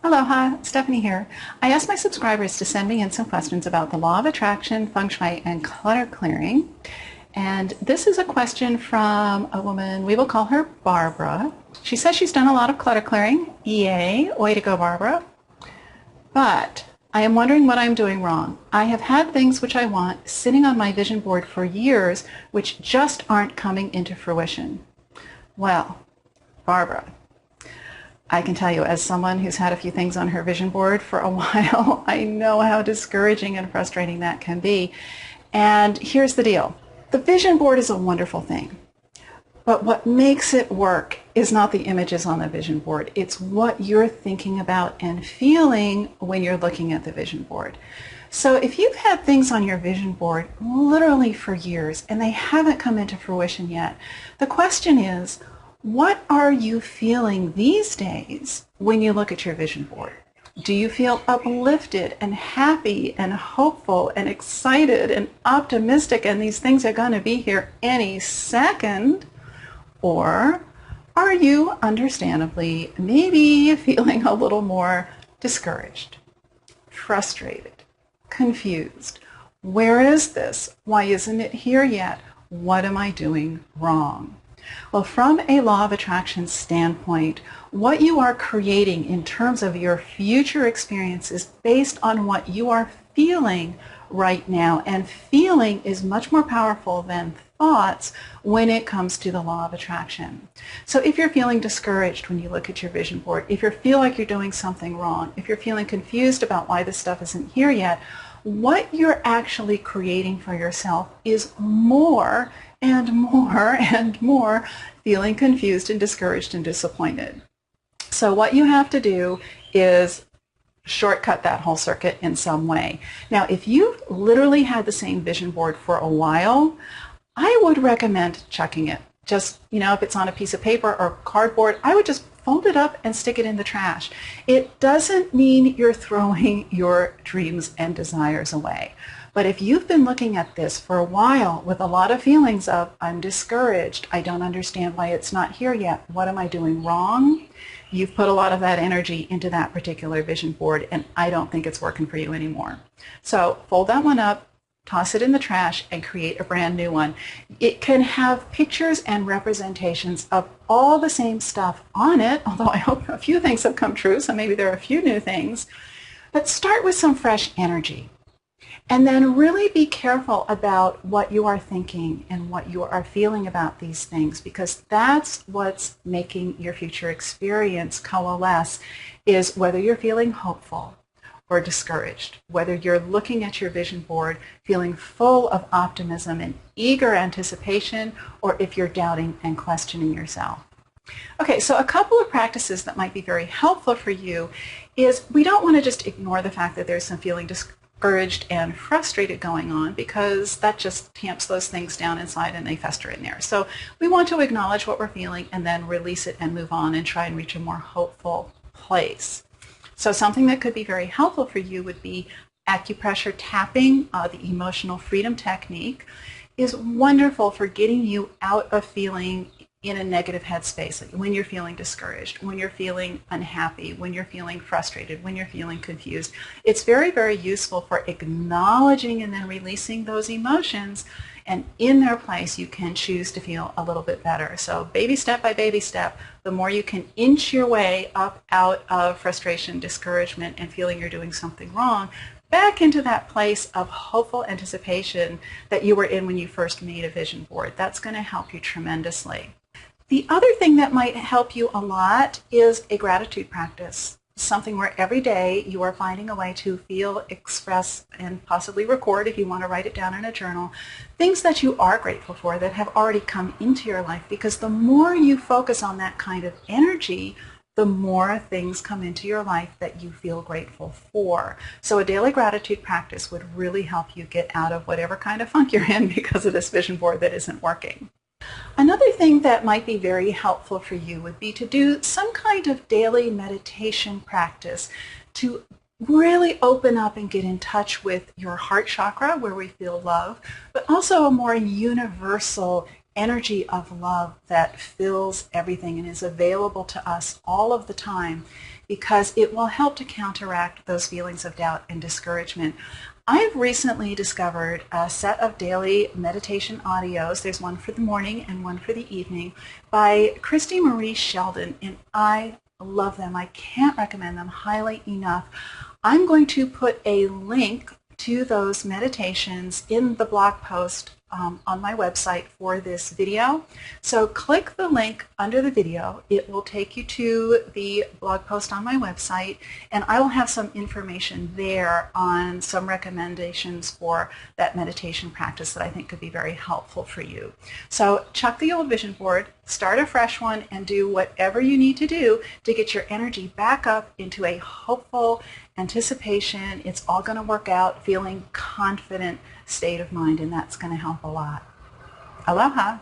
Aloha, Stephanie here. I asked my subscribers to send me in some questions about the law of attraction, feng shui, and clutter clearing. And this is a question from a woman, we will call her Barbara. She says she's done a lot of clutter clearing. Yay, way to go, Barbara. But I am wondering what I'm doing wrong. I have had things which I want sitting on my vision board for years, which just aren't coming into fruition. Well, Barbara, I can tell you, as someone who's had a few things on her vision board for a while, I know how discouraging and frustrating that can be. And here's the deal. The vision board is a wonderful thing. But what makes it work is not the images on the vision board. It's what you're thinking about and feeling when you're looking at the vision board. So if you've had things on your vision board literally for years and they haven't come into fruition yet, the question is, what are you feeling these days when you look at your vision board? Do you feel uplifted and happy and hopeful and excited and optimistic and these things are going to be here any second? Or are you understandably maybe feeling a little more discouraged, frustrated, confused? Where is this? Why isn't it here yet? What am I doing wrong? Well, from a law of attraction standpoint, what you are creating in terms of your future experience is based on what you are feeling right now. And feeling is much more powerful than thoughts when it comes to the law of attraction. So if you're feeling discouraged when you look at your vision board, if you feel like you're doing something wrong, if you're feeling confused about why this stuff isn't here yet, what you're actually creating for yourself is more and more and more feeling confused and discouraged and disappointed. So what you have to do is shortcut that whole circuit in some way. Now, if you've literally had the same vision board for a while, I would recommend chucking it. Just, if it's on a piece of paper or cardboard, I would just fold it up and stick it in the trash. It doesn't mean you're throwing your dreams and desires away. But if you've been looking at this for a while with a lot of feelings of, I'm discouraged, I don't understand why it's not here yet, what am I doing wrong? You've put a lot of that energy into that particular vision board, and I don't think it's working for you anymore. So fold that one up, toss it in the trash, and create a brand new one. It can have pictures and representations of all the same stuff on it, although I hope a few things have come true, so maybe there are a few new things. But start with some fresh energy. And then really be careful about what you are thinking and what you are feeling about these things, because that's what's making your future experience coalesce, is whether you're feeling hopeful or discouraged, whether you're looking at your vision board feeling full of optimism and eager anticipation, or if you're doubting and questioning yourself. Okay, so a couple of practices that might be very helpful for you is we don't want to just ignore the fact that there's some feeling discouraged and frustrated going on, because that just tamps those things down inside and they fester in there. So we want to acknowledge what we're feeling and then release it and move on and try and reach a more hopeful place. So something that could be very helpful for you would be acupressure tapping. The emotional freedom technique is wonderful for getting you out of feeling in a negative headspace, like when you're feeling discouraged, when you're feeling unhappy, when you're feeling frustrated, when you're feeling confused. It's very, very useful for acknowledging and then releasing those emotions, and in their place you can choose to feel a little bit better. So baby step by baby step, the more you can inch your way up out of frustration, discouragement, and feeling you're doing something wrong, back into that place of hopeful anticipation that you were in when you first made a vision board. That's going to help you tremendously. The other thing that might help you a lot is a gratitude practice, something where every day you are finding a way to feel, express, and possibly record, if you want to write it down in a journal, things that you are grateful for that have already come into your life, because the more you focus on that kind of energy, the more things come into your life that you feel grateful for. So a daily gratitude practice would really help you get out of whatever kind of funk you're in because of this vision board that isn't working. Another thing that might be very helpful for you would be to do some kind of daily meditation practice to really open up and get in touch with your heart chakra, where we feel love, but also a more universal energy of love that fills everything and is available to us all of the time, because it will help to counteract those feelings of doubt and discouragement. I've recently discovered a set of daily meditation audios. There's one for the morning and one for the evening by Christy Marie Sheldon, and I love them. I can't recommend them highly enough. I'm going to put a link to those meditations in the blog post on my website for this video. So click the link under the video. It will take you to the blog post on my website, and I will have some information there on some recommendations for that meditation practice that I think could be very helpful for you. So chuck the old vision board, start a fresh one, and do whatever you need to do to get your energy back up into a hopeful anticipation, it's all going to work out, feeling confident state of mind, and that's going to help a lot. Aloha.